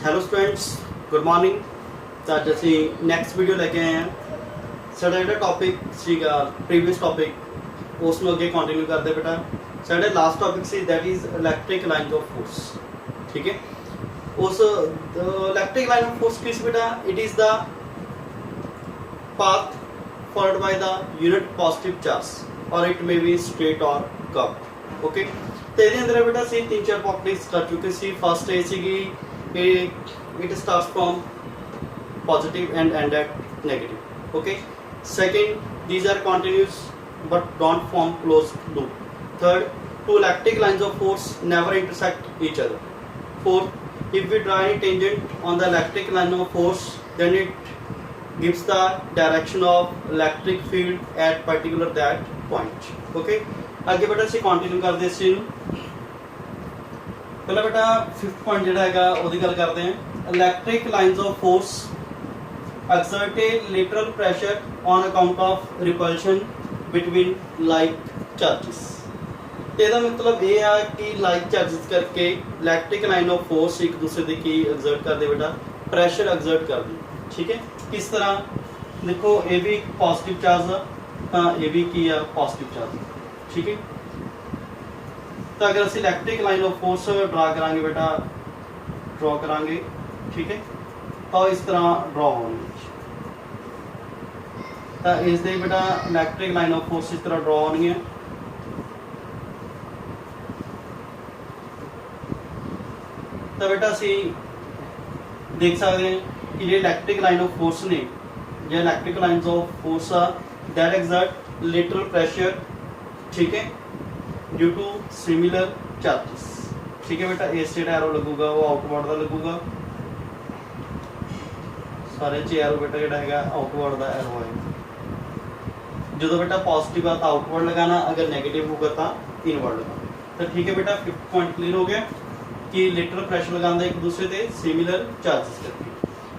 Hello students, good morning. ਤਾਂ ਅੱਜ ਅਸੀਂ ਨੈਕਸਟ ਵੀਡੀਓ ਲੈ ਕੇ ਆਏ ਹਾਂ। ਸਾਡਾ ਜਿਹੜਾ ਟੌਪਿਕ ਸੀਗਾ ਪ੍ਰੀਵੀਅਸ ਟੌਪਿਕ, ਉਸ ਨੂੰ ਅੱਗੇ ਕੰਟੀਨਿਊ ਕਰਦੇ ਬੇਟਾ। ਸਾਡਾ last topic C that is electric lines of force. ਠੀਕ ਹੈ, ਉਸ ਇਲੈਕਟ੍ਰਿਕ ਲਾइन ऑफ फोर्स किस बेटा, it is the path followed by the unit positive charge or it may be straight or curved। okay, ਤੇ ਇਹਦੇ ਅੰਦਰ बेटा ਅਸੀਂ तीन चार प्रॉपर्टीज कर चुके सी। फर्स्ट ਇਹ ਸੀਗੀ कि it starts from positive and end at negative। okay, second, these are continuous but don't form closed loop। third, two electric lines of force never intersect each other। fourth, if we draw a tangent on the electric line of force then it gives the direction of electric field at particular that point। okay, आगे बेटा ਅਸੀਂ continue ਕਰਦੇ ਇਸ ਚੀਜ਼ ਨੂੰ। ਪਹਿਲਾਂ बेटा 5th point ਜਿਹੜਾ ਹੈਗਾ ਉਹਦੀ ਗੱਲ ਕਰਦੇ ਹਾਂ। electric lines of force exert a lateral pressure on account of repulsion between like charges। ਤੇ ਇਹਦਾ ਮਤਲਬ ਇਹ ਆ ਕਿ ਲਾਈਕ ਚਾਰजेस ਕਰਕੇ ਇਲੈਕਟ੍ਰਿਕ ਲਾਈਨ ਆਫ ਫੋਰਸ ਇੱਕ ਦੂਸਰੇ ਦੇ ਕੀ ਐਗਜ਼ਰਟ ਕਰਦੇ ਬੇਟਾ, ਪ੍ਰੈਸ਼ਰ ਐਗਜ਼ਰਟ ਕਰਦੀ। ਠੀਕ ਹੈ, ਕਿਸ ਤਰ੍ਹਾਂ ਦੇਖੋ, ਇਹ ਵੀ ਪੋਜ਼ਿਟਿਵ ਚਾਰਜ ਆ ਤਾਂ ਇਹ ਵੀ ਕੀ ਆ, ਪੋਜ਼ਿਟਿਵ ਚਾਰਜ। ਠੀਕ ਹੈ, ਤਾਂ ਅਗਰ ਅਸੀਂ ਇਲੈਕਟ੍ਰਿਕ ਲਾਈਨ ਆਫ ਫੋਰਸ ਡਰਾ ਕਰਾਂਗੇ ਬੇਟਾ, ਡਰਾ ਕਰਾਂਗੇ। ਠੀਕ ਹੈ, ਤਾਂ ਇਸ ਤਰ੍ਹਾਂ ਡਰਾ ਹੋਣਗੇ। ਤਾਂ ਇਸ ਦੇ ਬੇਟਾ ਇਲੈਕਟ੍ਰਿਕ ਲਾਈਨ ਆਫ ਫੋਰਸ ਇਸ ਤਰ੍ਹਾਂ ਡਰਾ ਹੋਣਗੀਆਂ। ਤਾਂ ਬੇਟਾ ਅਸੀਂ ਦੇਖ ਸਕਦੇ ਹਾਂ ਕਿ ਜਿਹੜੇ ਇਲੈਕਟ੍ਰਿਕ ਲਾਈਨ ਆਫ ਫੋਰਸ ਨੇ, ਜੇ ਇਲੈਕਟ੍ਰਿਕ ਲਾਈਨਸ ਆਫ ਫੋਰਸ ਆ ਦੈਟ ਐਗਜ਼ਰਟ ਲੇਟਰਲ ਪ੍ਰੈਸ਼ਰ। ਠੀਕ ਹੈ, ਡਿਊ ਟੂ ਸਿਮਿਲਰ ਚਾਰजेस। ਠੀਕ ਹੈ ਬੇਟਾ, ਇਸ ਜਿਹੜਾ ਐਰੋ ਲੱਗੂਗਾ ਉਹ ਆਊਟਵਰਡ ਦਾ ਲੱਗੂਗਾ। ਸਾਰੇ ਚ ਐਰੋ ਬੇਟਾ ਜਿਹੜਾ ਹੈਗਾ ਆਊਟਵਰਡ ਦਾ ਐਰੋ ਹੈ। ਜਦੋਂ ਬੇਟਾ ਪॉजिटिव ਆ ਤਾਂ आउटवर्ड लगाना, अगर नेगेटिव होगा तो इनवर्ड लगाना। तो ठीक है बेटा, 5th पॉइंट क्लियर हो गया कि लेटरल प्रेशर लगाना एक दूसरे से सिमिलर चार्जेस करके।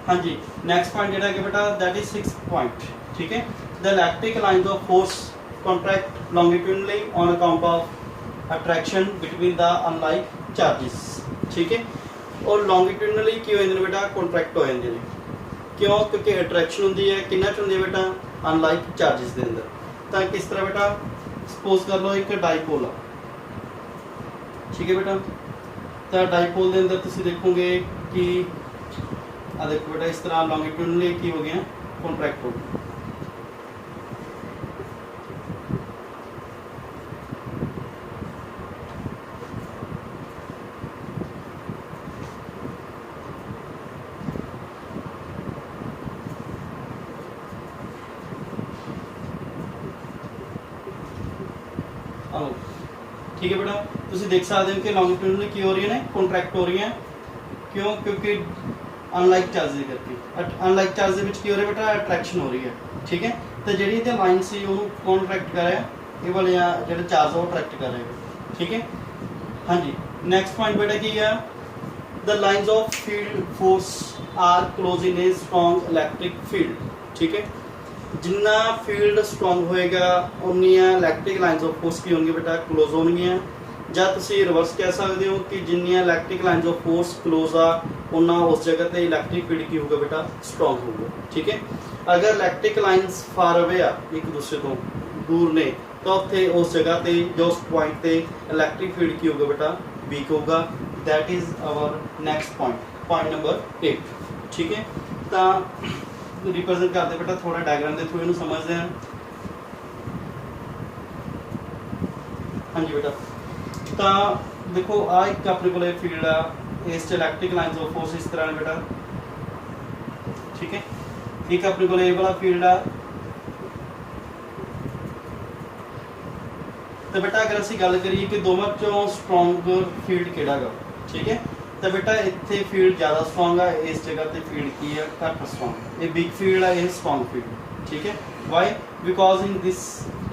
हाँ जी, नेक्स्ट पॉइंट ਜਿਹੜਾ है बेटा दैट इज 6th पॉइंट। ठीक है, the electric lines of force contract longitudinally on account of attraction between the unlike charges. ठीक है, और लॉन्गिट्यूडनली की हो जाते हैं बेटा, कॉन्ट्रैक्ट हो जाते हैं। क्यों? क्योंकि अट्रैक्शन होती है किन्ना च होंदी है बेटा, अनलाइक चार्जेस के अंदर। तो किस तरह बेटा, सपोज कर लो एक डाईपोल आ। ठीक है बेटा, तो डाईपोल के अंदर तुम देखोगे कि आ देखो बेटा, इस तरह लॉन्गिट्यूडनली की हो गया, कॉन्ट्रैक्ट हो गया। ठीक है बेटा, तुम देख सकते हो कि लॉन्गिट्यूडनली की हो रही है ना, कॉन्ट्रैक्ट हो रही है। क्यों? क्योंकि अनलाइक चार्जेस करके, अनलाइक चार्जेस की हो रही है बेटा, अट्रैक्शन हो रही है। ठीक है, तो जी लाइन से कौन अट्रैक्ट कर रहा है, ये वाले जो चार्ज है वो अट्रैक्ट कर रहे हैं। ठीक है, हाँ जी। नेक्स्ट पॉइंट बेटा की है, the lines of field force are close in a strong electric field. ठीक है, जिन्ना फील्ड स्ट्रॉन्ग होएगा उन्नियां इलैक्ट्रिक लाइन्स ऑफ फोर्स की होंगी बेटा, क्लोज होणगियां। ਜਾਂ ਤੁਸੀਂ ਰਿਵਰਸ ਕਹਿ ਸਕਦੇ ਹੋ ਕਿ ਜਿੰਨੀਆਂ electric lines of force close ਆ ਉਹਨਾਂ ਉਸ ਜਗ੍ਹਾ ਤੇ ਇਲੈਕਟ੍ਰਿਕ ਫੀਲਡ ਕੀ ਹੋਊਗਾ ਬੇਟਾ, ਸਟਰੋਂਗ ਹੋਊਗਾ। ਠੀਕ ਹੈ, ਅਗਰ ਇਲੈਕਟ੍ਰਿਕ ਲਾਈਨਸ ਫਾਰ ਅਵੇ ਆ, ਇੱਕ ਦੂਸਰੇ ਤੋਂ ਦੂਰ ਨੇ, ਤਾਂ ਉੱਥੇ ਉਸ ਜਗ੍ਹਾ ਤੇ ਜੋ ਉਸ ਪੁਆਇੰਟ ਤੇ ਇਲੈਕਟ੍ਰਿਕ ਫੀਲਡ ਕੀ ਹੋਊਗਾ ਬੇਟਾ, ਵੀਕ ਹੋਊਗਾ। That is our next point, point number 8। ठीक है, ਤਾਂ रिप्रेजेंट करते बेटा थोड़ा डायग्राम के थ्रू इन्हू समझते हैं। हाँ जी बेटा, तो देखो आ एक अपने को फील्ड आ, इस इलैक्ट्रिक लाइन्स ऑफ फोर्स इस तरह ने बेटा। ठीक है, एक अपने को वाला फील्ड आ। तो बेटा अगर असी गल करिए कि दोवां चों स्ट्रॉन्ग फील्ड किहड़ा गा, ठीक है, तो बेटा इत्थे फील्ड ज़्यादा स्ट्रॉन्ग है, इस जगह ते फील्ड की है घट स्ट्रॉन्ग। ये बिग फील्ड है, ये स्ट्रॉन्ग फील्ड। ठीक है, why? Because in this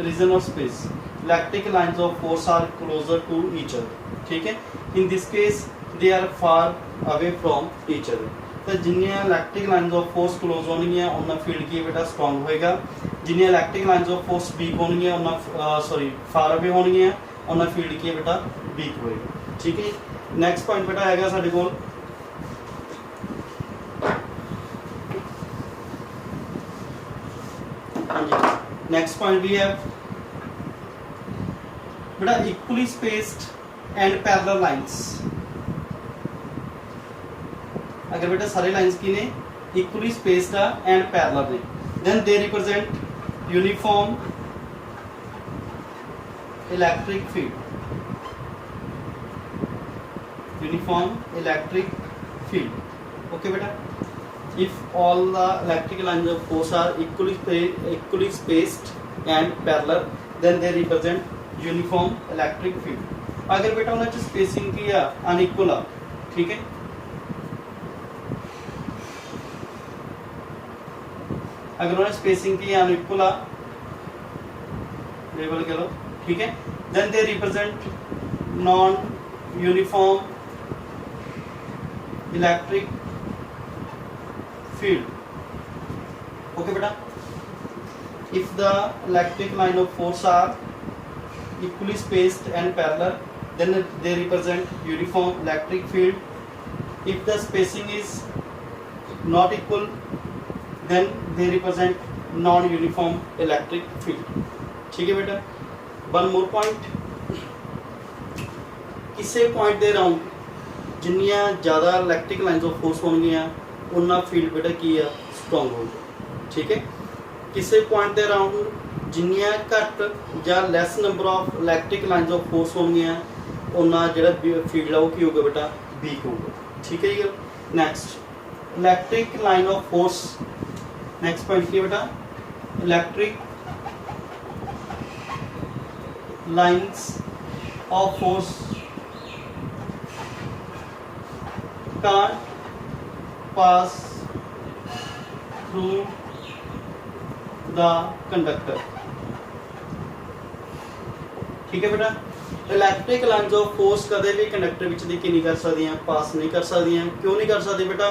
region of space electric lines of force are closer to each other. ठीक है, in this case they are far away from each other. तो जिन्नियां electric lines of force close होणगियां उन्ना field की बेटा strong होएगा। जिन्नियां electric lines of force weak होणगियां उन्ना फार अवे होणगियां उन्ना फील्ड की बेटा वीक होएगा। ठीक है, नैक्सट पॉइंट बेटा है साढ़े कोल नेक्स्ट पॉइंट भी है बेटा equally spaced and parallel lines. अगर बेटा सारे लाइंस की ने इक्वली स्पेस्ड एंड पैरेलल ने, then they represent uniform electric field. Uniform electric field. Okay बेटा, if all the electrical lines of force are equally spaced and parallel, then they represent uniform electric field। अगर बेटा उन्हें spacing की है unequal है, ठीक है, अगर उन्हें स्पेसिंग की है अनइक्वल है, लेवल कह लो, ठीक है, then they represent non uniform electric field। okay beta, if the electric line of force are equally spaced and parallel, then they represent uniform electric field। if the spacing is not equal, then they represent non uniform electric field। ठीक है बेटा, one more point, किसी point दे round जिन्नियां ज़्यादा electric lines of force होणगियां उन्ना field बेटा की है स्ट्रॉन्ग होगा। ठीक है, किसी पॉइंट के अराउंड जिन्नियां घट या less number of electric lines of force होणगियां उन्ना जिहड़ा फील्ड है वो की होगा बेटा वीक होगा। ठीक है जी। Next electric line of force, next point की बेटा electric lines of force can't pass through the conductor। ठीक है बेटा, इलैक्ट्रिक लाइन्स ऑफ फोर्स कदे भी कंडक्टर विच दी की नहीं कर सकदियां, पास नहीं कर सकदियां। क्यों नहीं कर सकदी बेटा?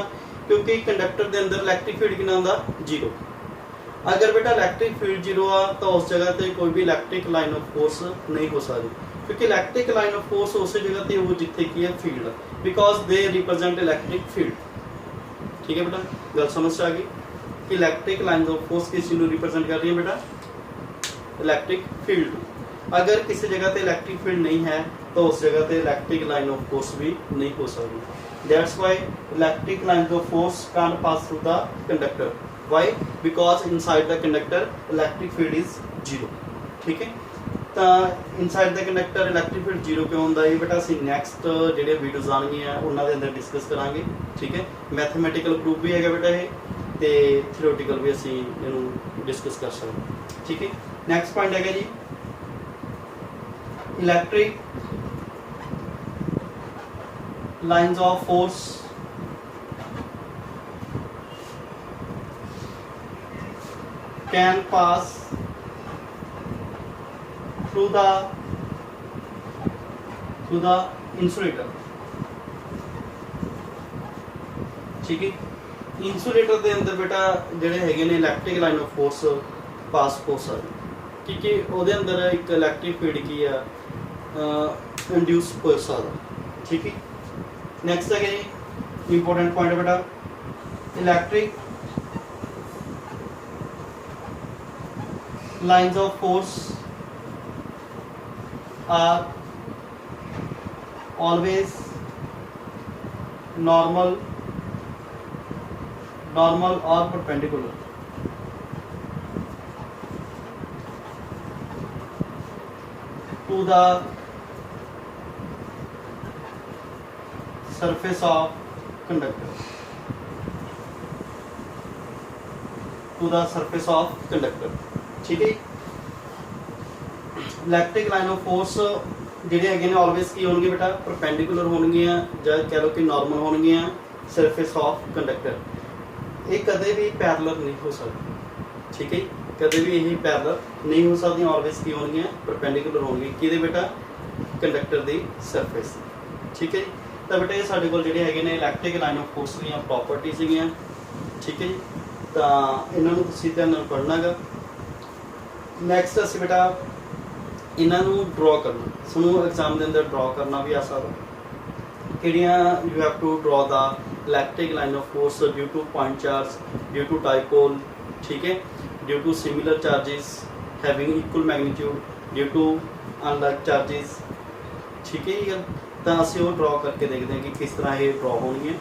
क्योंकि कंडक्टर दे अंदर इलैक्ट्रिक फील्ड कितना हुंदा? जीरो। अगर बेटा इलैक्ट्रिक फील्ड जीरो आ तो उस जगह ते कोई भी इलैक्ट्रिक लाइन ऑफ फोर्स नहीं हो सकती, क्योंकि इलैक्ट्रिक लाइन ऑफ फोर्स उस जगह ते हो जिथे की है field, because they represent electric field. ठीक है बेटा, गल समझ आ गई कि इलैक्ट्रिक लाइन ऑफ फोर्स किस चीज़ को रिप्रेजेंट कर रही है बेटा? Electric field. अगर किसी जगह पे इलैक्ट्रिक फील्ड नहीं है तो उस जगह पे इलैक्ट्रिक लाइन ऑफ फोर्स भी नहीं हो सकती। That's why electric line of force can't pass through the conductor. Why? Because inside the conductor electric field is zero. ठीक है, तो inside the conductor electric field zero क्यों होंदा है बेटा? ਅਸੀਂ ਨੈਕਸਟ ਜਿਹੜੇ ਵੀਡੀਓਜ਼ ਆਣਗੀਆਂ ਉਹਨਾਂ ਦੇ ਅੰਦਰ ਡਿਸਕਸ ਕਰਾਂਗੇ। ਠੀਕ ਹੈ, ਮੈਥਮੈਟੀਕਲ ਪ੍ਰੂਫ ਵੀ ਹੈਗਾ ਬੇਟਾ ਇਹ, ਤੇ ਥਿਓਰੀਟੀਕਲ ਵੀ ਅਸੀਂ ਇਹਨੂੰ ਡਿਸਕਸ ਕਰ ਸਕਦੇ। ਠੀਕ ਹੈ, ਨੈਕਸਟ ਪੁਆਇੰਟ ਹੈਗਾ ਜੀ electric lines of force can pass through the insulator। ठीक है, इंसुलेटर के अंदर बेटा ਜਿਹੜੇ ਹੈਗੇ ਨੇ ਇਲੈਕਟ੍ਰਿਕ ਲਾਈਨ ਆਫ ਫੋਰਸ ਪਾਸ ਹੋ ਸਕਦੀ, क्योंकि ਉਹਦੇ ਅੰਦਰ ਇੱਕ ਇਲੈਕਟ੍ਰਿਕ ਫੀਲਡ ਕੀ ਆ ਇੰਡਿਊਸ ਹੋ ਸਕਦਾ। ਠੀਕ ਹੈ, ਨੈਕਸਟ ਹੈ ਜੀ ਇੰਪੋਰਟੈਂਟ ਪੁਆਇੰਟ बेटा electric lines of force are always normal or perpendicular to the surface of conductor, to the surface of conductor। ठीक है, इलैक्ट्रिक लाइन ऑफ फोर्स ਜਿਹੜੇ ਹੈਗੇ ਨੇ ਆਲਵੇਸ ਕੀ ਹੋਣਗੇ बेटा? परपेंडिकुलर ਹੋਣਗੀਆਂ ਜਾਂ कह लो कि नॉर्मल ਹੋਣਗੀਆਂ सरफेस ऑफ कंडक्टर। ਇਹ ਕਦੇ ਵੀ पैरेलल नहीं हो सकती। ठीक है, कदे भी यही पैरेलल नहीं हो सकती, ਆਲਵੇਸ ਕੀ ਹੋਣਗੀਆਂ? परपेंडिकुलर ਹੋਣਗੀਆਂ ਕਿਹਦੇ बेटा? कंडक्टर ਦੀ सरफेस। ठीक है जी, ਤਾਂ बेटा ਇਹ ਸਾਡੇ ਕੋਲ ਜਿਹੜੇ ਹੈਗੇ ਨੇ ਇਲੈਕਟ੍ਰਿਕ ਲਾਈਨ ਆਫ ਫੋਰਸ ਦੀਆਂ ਪ੍ਰੋਪਰਟੀਜ਼ ਸੀਗੀਆਂ। ਠੀਕ ਹੈ ਜੀ, ਤਾਂ ਇਹਨਾਂ ਨੂੰ ਤੁਸੀਂ ਧਿਆਨ ਨਾਲ ਪੜ੍ਹਨਾ ਗਾ। ਨੈਕਸਟ ਅਸੀਂ बेटा ਇਹਨਾਂ ਨੂੰ ਡਰਾ ਕਰਨਾ, ਸਾਨੂੰ ਐਗਜ਼ਾਮ ਦੇ ਅੰਦਰ ਡਰਾ ਕਰਨਾ ਵੀ ਆ ਸਕਦਾ। ਕਿਹੜੀਆਂ? You have to draw the electric line of force due to point charge, due to dipole, ਠੀਕ ਹੈ, due to similar charges, having equal magnitude due to unlike charges. ठीक है जी। तो ਅਸੀਂ ਉਹ ड्रॉ करके देखते हैं कि किस तरह ये ड्रॉ होनी है।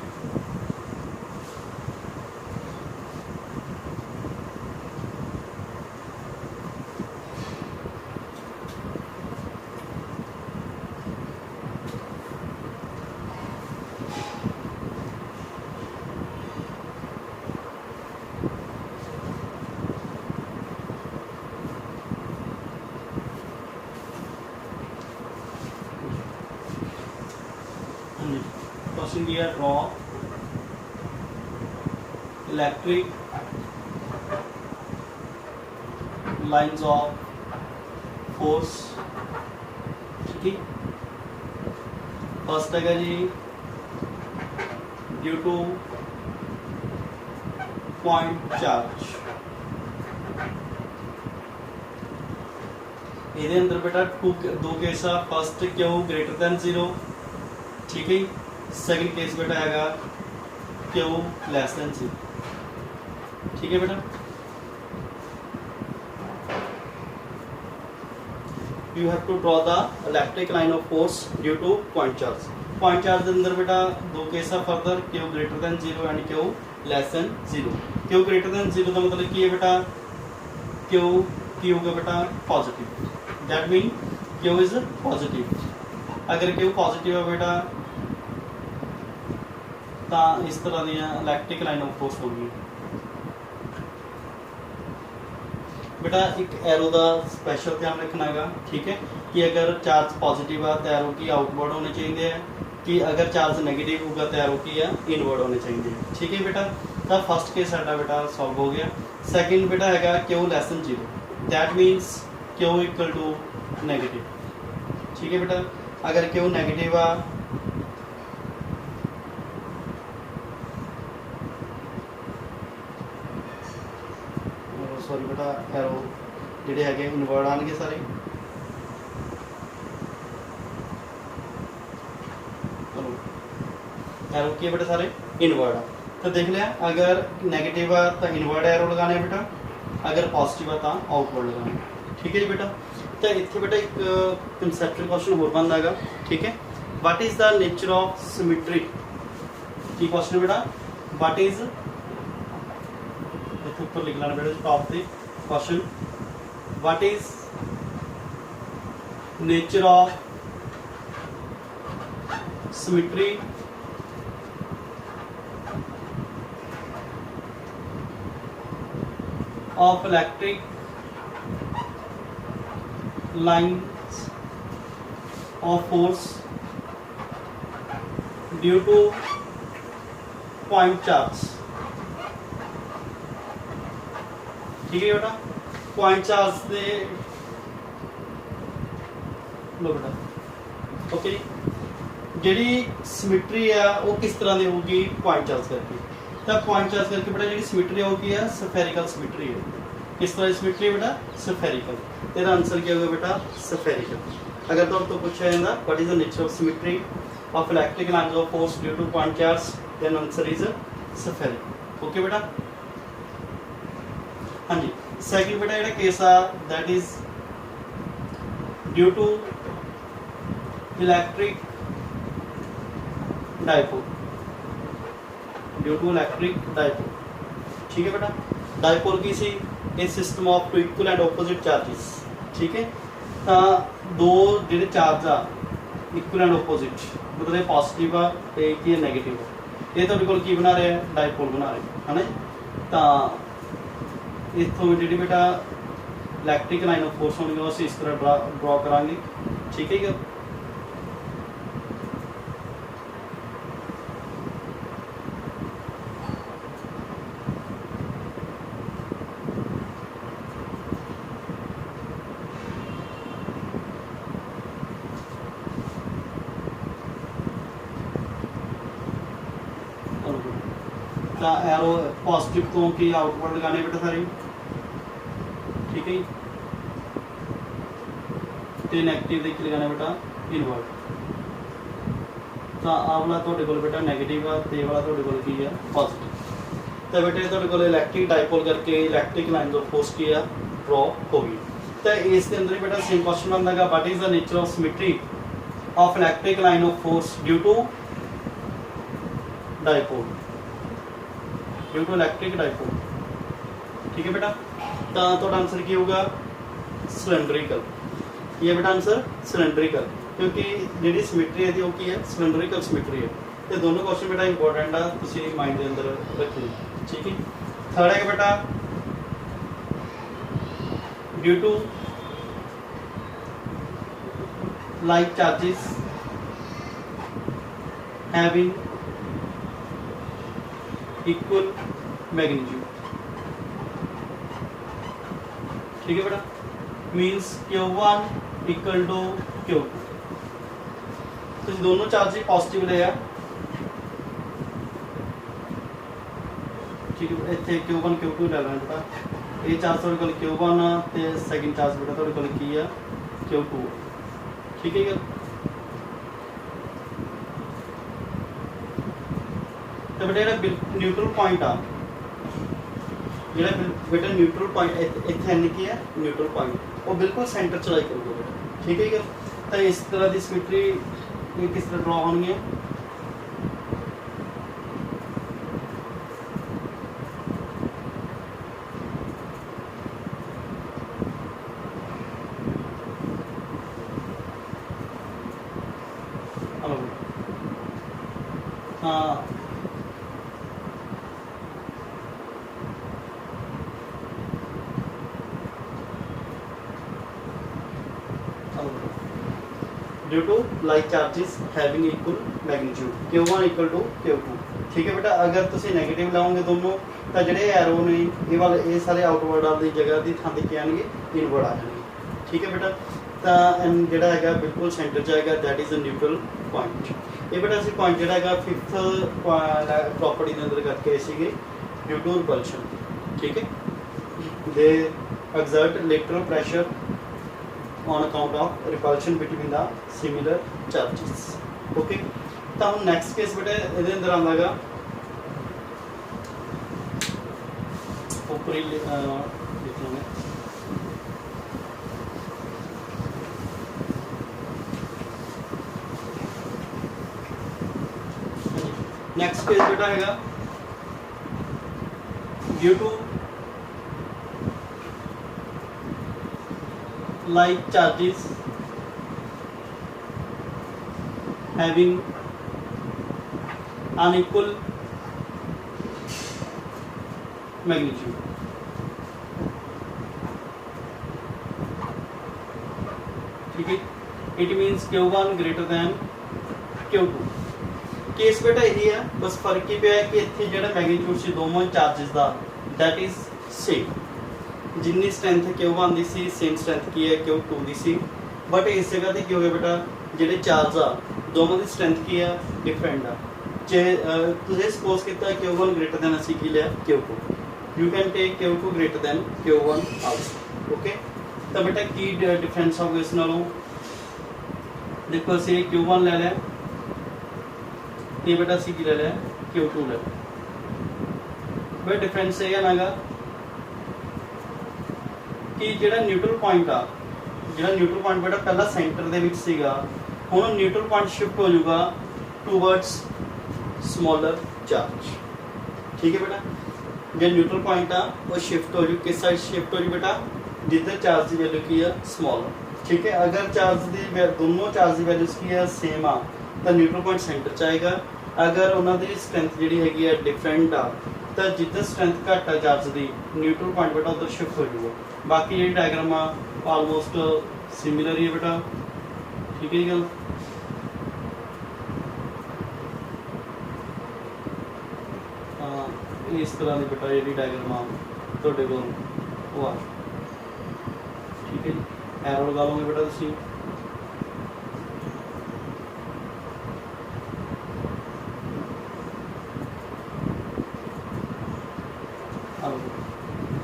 क्वेश्चन दिया draw electric lines of force. ठीक है। फर्स्ट है जी ड्यू टू पॉइंट चार्ज। ये अंदर बेटा दो केस आ। First Q greater than 0। ठीक है। सेकंड केस बेटा हैगा क्यू लैस दैन 0। ठीक है बेटा। You have to draw the electric line of force due to point charge. Point charge के अंदर बेटा दो केस आ further Q greater than 0 and Q less than 0। Q greater than 0 का मतलब की है बेटा क्यू होगा बेटा positive. That mean Q is positive. अगर क्यू पॉजिटिव है बेटा तो इस तरह the electric line of force होगी। बेटा एक एरो का स्पैशल ध्यान रखना है। ठीक है कि अगर चार्ज पॉजिटिव है तो एरो की आउटवर्ड होने चाहिए है, कि अगर चार्ज नेगेटिव होगा तो एरो की है इनवर्ड होने चाहिए। ठीक है बेटा। तो फर्स्ट केस साडा बेटा सॉल्व हो गया। सैकेंड बेटा हैगा Q less than 0। That means Q equal to negative. ठीक है बेटा। अगर क्यू नेगेटिव आ सॉरी बेटा एरो जिहड़े हैगे इनवर्ड आएंगे सारे। चलो एरो की है बेटा सारे इनवर्ड आ। तो देख लिया अगर नेगेटिव आ तो इनवर्ड एरो लगाने बेटा, अगर पॉजिटिव आ तो आउटवर्ड लगाने। ठीक है जी बेटा। तो इत्थे बेटा एक कंसैप्चुअल क्वेश्चन होर बनता है। ठीक है। What is the nature of symmetry. की क्वेश्चन बेटा व्हाट इज ऊपर लिख लेना बेटा टॉप पे question. What is nature of symmetry of electric lines of force due to point charge. ठीक है बेटा। पॉइंट चार्ज दे लो बेटा। ओके जी। सिमेट्री है वो किस तरह की होगी पॉइंट चार्ज करके। तो पॉइंट चार्ज करके बेटा जी सिमेट्री होगी है स्फेरिकल सिमेट्री है। किस तरह सिमेट्री है बेटा स्फेरिकल। तेरा आंसर क्या होगा बेटा स्फेरिकल। अगर तो पूछा जाता what is the nature of symmetry of electric lines of force due to point charge then answer is spherical. Okay बेटा। हाँ जी। सैकेंड बेटा जो केस आ that is due to electric dipole. Due to electric dipole. ठीक है बेटा। Dipole की सी a system of two equal and opposite charges. ठीक है। तो दो जो चार्ज आ इक्वल एंड ऑपोजिट मतलब पॉजिटिव आ की नैगेटिव आ। ये तो बिल्कुल की बना रहे हैं डायपोल बना रहे है ना। तो इतों जी बेटा इलैक्ट्रिक लाइन ऑफ फोर्स होनी अस इस तरह ड्रॉ करा। ठीक है। तो एरो पॉजिटिव तो की आउटवर्ड लगाने बेटा सारी। ठीक है। तो नैगेटिव देख लगाने बेटा इनवर्ड। तो आवला तुहाडे कोल बेटा नैगेटिव आ ते वाला तुहाडे कोल की है पॉजिटिव। तो बेटे तुहाडे कोल इलैक्ट्रिक डायपोल करके इलैक्ट्रिक लाइन ऑफ फोर्स की है ड्रॉ होगी। तो इस अंदर बेटा सेम क्वेश्चन बनता है what is the nature of symmetry of electric line of force due to dipole, due to electric dipole. ठीक है बेटा, तो आंसर की होगा सिलेंड्रिकल। ये बेटा आंसर सिलेंड्रिकल, क्योंकि जी सिमेट्री है वो की है सिलेंड्रिकल सिमेट्री है। तो दोनों क्वेश्चन बेटा इंपॉर्टेंट आ, तुम माइंड के अंदर रखो। ठीक है, थर्ड है बेटा due to like charges having equal magnitude. ठीक है बेटा, means Q1 equal to Q2। तो दोनों चार्ज पॉजिटिव ले आ। ठीक है, इतने Q1 Q2 ले लेना बेटा। ये चार्ज थोड़े को Q1 ते सेकंड चार्ज बेटा थोड़े को की है Q2। ठीक है, तो बेटा न्यूट्रल पॉइंट आ ਜਿਹੜਾ बेटा न्यूट्रल पॉइंट इतने एन की है न्यूट्रल पॉइंट वो बिल्कुल सेंटर चलाई करोगे बेटा। ठीक है, तो इस तरह की सिमेट्री किस तरह ड्रॉ होनी है। हाँ due to like charges having equal magnitude Q1 equal to Q2। ठीक है बेटा, अगर तुम नैगेटिव लाओगे दोनों तो जोड़े एरो ने ये वाले ये सारे आउटवर्ड वाली जगह की थां के आएंगे इनवर्ड आ जाएंगे। ठीक है बेटा, तो जोड़ा है बिल्कुल सेंटर च आएगा that is a neutral point. ये बेटा अभी पॉइंट जोड़ा है फिफ्थ प्रॉपर्टी के अंदर करके सी ड्यू टू रिपल्शन। ठीक है, they exert lateral pressure on account of repulsion between the similar charges। Okay, तो हम नेक्स्ट केस बेटे ਇਹਦੇ ਅੰਦਰ ਆਂਦਾਗਾ ऊपरी लिख लेंगे। नेक्स्ट केस बेटा हैगा due to like charges having unequal magnitude। ठीक है, it means Q1 greater than Q2। Case बेटा यही है, बस फर्क ही पे है कि इतने जो मैग्नीट्यूड से दोनों चार्जेस का दैट इज सेम। जिन्नी स्ट्रेंथ Q1 की सी सेम स्ट्रेंथ की है Q2 की सी, बट इस जगह पर की हो गया बेटा जोड़े चार्ज आ दोनों की स्ट्रेंथ की है डिफरेंट आ। जे तुझे सपोज किया Q1 ग्रेटर दैन असी की लिया Q2, you can take Q2 greater than Q1 also. Okay, तो बेटा की डिफरेंस होगा इस नालों, देखो असी Q1 ले लिया, ये बेटा असी की ले लिया Q2 ले लिया। बट डिफरेंस ये है ना कि ਜਿਹੜਾ न्यूट्रल पॉइंट आ, ਜਿਹੜਾ न्यूट्रल पॉइंट बेटा पहला सेंटर ਦੇ ਵਿੱਚ ਸੀਗਾ, ਹੁਣ न्यूट्रल पॉइंट शिफ्ट हो जाऊगा टूवर्ड्स स्मॉलर चार्ज। ठीक है बेटा, जो न्यूट्रल पॉइंट आ वो शिफ्ट हो जाऊ किस साइड शिफ्ट हो जाऊ बेटा जिधर चार्ज की वैल्यू की है स्मॉलर। ठीक है, अगर चार्ज की दोनों चार्ज की वैल्यूज की है सेम आ तो न्यूट्रल पॉइंट सेंटर च आएगा। अगर उन्होंने स्ट्रेंथ जी हैगी है डिफरेंट आ तो जिधर स्ट्रेंथ घट है चार्ज की न्यूट्रल पॉइंट बेटा उधर शिफ्ट हो जाऊगा। बाकी ये डायग्राम ऑलमोस्ट सिमिलर ही है बेटा। ठीक है गल, इस तरह की बेटा जी डायग्राम थोड़े को आ। ठीक है जी, एरो लगा लोगे बेटा तुम।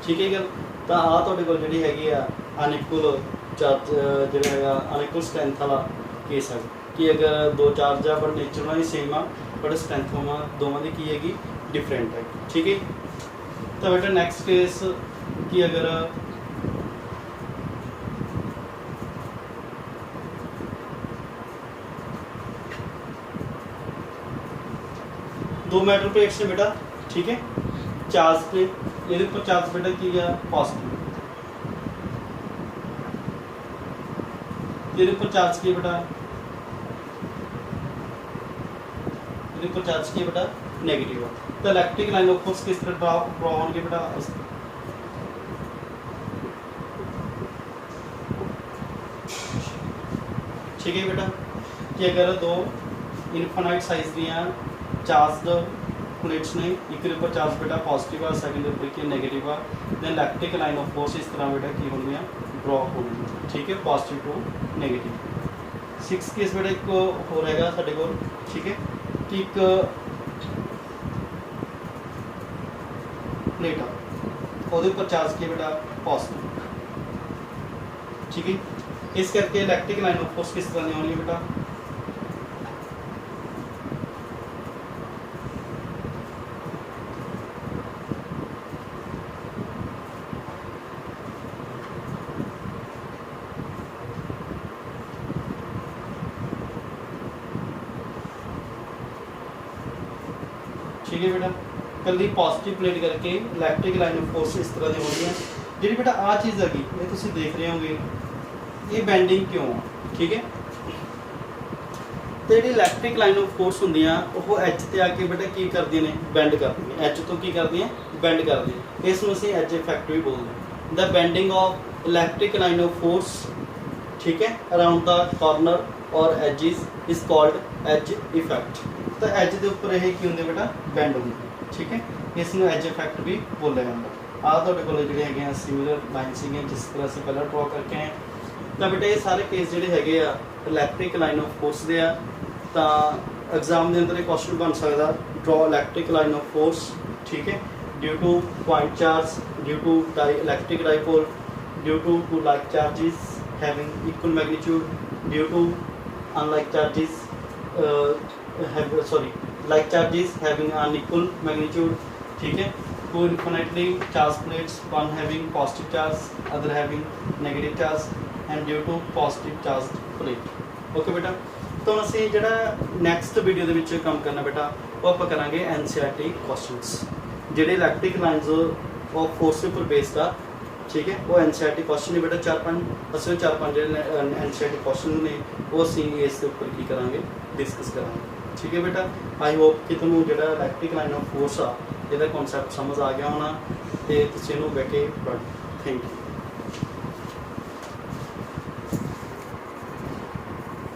ठीक है गल, तो आ तुहाडे कोल जिहड़ी हैगी आ अनइक्वल चार्ज जिहड़ा हैगा अनइक्वल स्ट्रेंथ वाला केस है कि अगर दो चार्ज आ बट नेचर उन्हां दी सेम आ बट स्ट्रेंथ दोवां दी की हैगी डिफरेंट है। ठीक है, तो बेटा नैक्सट केस कि अगर दो मेटल प्लेट्स ने बेटा, ठीक है, चार्ज पे ये ऊपर चार्ज बेटा की गया पॉजिटिव, ये ऊपर चार्ज किया बेटा, ये ऊपर चार्ज किया बेटा नेगेटिव। तो इलेक्ट्रिक लाइन ऑफ फोर्स किस तरह ड्रॉ होंगे बेटा, ठीक है बेटा, कि अगर दो इनफाइनाइट साइज दियाँ चार्ज प्लेट्स ने, एक के ऊपर चार्ज बेटा पॉजिटिव आ, सैकेंड ऊपर की नेगेटिव आ, then electric line of force इस तरह बेटा की होनी ड्रॉ होनी, ठीक है, पॉजिटिव टू नेगेटिव। 6 केस बेटा एक हो रहेगा साढ़े को, ठीक है, कि एक प्लेट आ ਉਹਦੇ ਉੱਪਰ ਚਾਰਜ किया बेटा पॉजिटिव, ठीक है, इस करके इलेक्ट्रिक लाइन ऑफ फोर्स किस तरह होनी है बेटा, ठीक है बेटा, कल्ली पॉजिटिव प्लेट करके इलैक्ट्रिक लाइन ऑफ फोर्स इस तरह की हो रही है। जी बेटा आ चीज़ हैगी ये तुम देख रहे होगे, ये बैंडिंग क्यों आ, ठीक है, तो जी इलैक्ट्रिक लाइन ऑफ फोर्स होंदियां वो एच ते आके बेटा की करदियां ने, बैंड करदियां, एच तो की करदियां बैंड करदियां, इस नूं असीं एच इफैक्ट भी बोलते हैं। The bending of electric line of force, ठीक है, अराउंड द कॉर्नर और edges is called edge effect. तो एज के उपर ये की होंगे बेटा बैंड होंगे, ठीक है, इसमें एज इफैक्ट भी बोलिया जाता। आ तुहाडे कोल जिहड़े हैगे सिमिलर लाइन सीगे जिस तरह असीं पहला ड्रॉ करके आए, तो बेटा ये सारे केस जिहड़े हैगे आ इलैक्ट्रिक लाइन ऑफ फोर्स दे आ। तो एग्जाम के अंदर एक क्वेश्चन बन सकता, draw electric line of force, ठीक है, due to point charge, due to electric dipole, due to like charges having equal magnitude, due to unlike charges like charges having unequal magnitude, ठीक है, two infinitely charged plates, one having positive charge, other having negative charge, and due to positive charged plate। Okay बेटा, तो ਅਸੀਂ ਜਿਹੜਾ next video ਦੇ ਵਿੱਚ ਕੰਮ ਕਰਨਾ ਬੇਟਾ ਉਹ ਆਪਾਂ ਕਰਾਂਗੇ NCERT ਕੁਐਸਚਨਸ ਜਿਹੜੇ ਇਲੈਕਟ੍ਰਿਕ ਲਾਈਨਸ ਆਫ ਫੋਰਸ ਦੇ ਉੱਪਰ ਬੇਸਡ ਆ, ठीक है, वो NCERT क्वेश्चन ने बेटा 4-5 असं 4-5 जो NCERT क्वेश्चन ने वो असी इसके उपर की करांगे डिस्कस करांगे, ठीक है बेटा। आई होप कि तुहानूं जिहड़ा इलैक्ट्रिक लाइन ऑफ फोर्स आ इहदा कॉन्सैप्ट समझ आ गया होना, तो तुसीं इहनूं बैठ के पढ़। Thank you.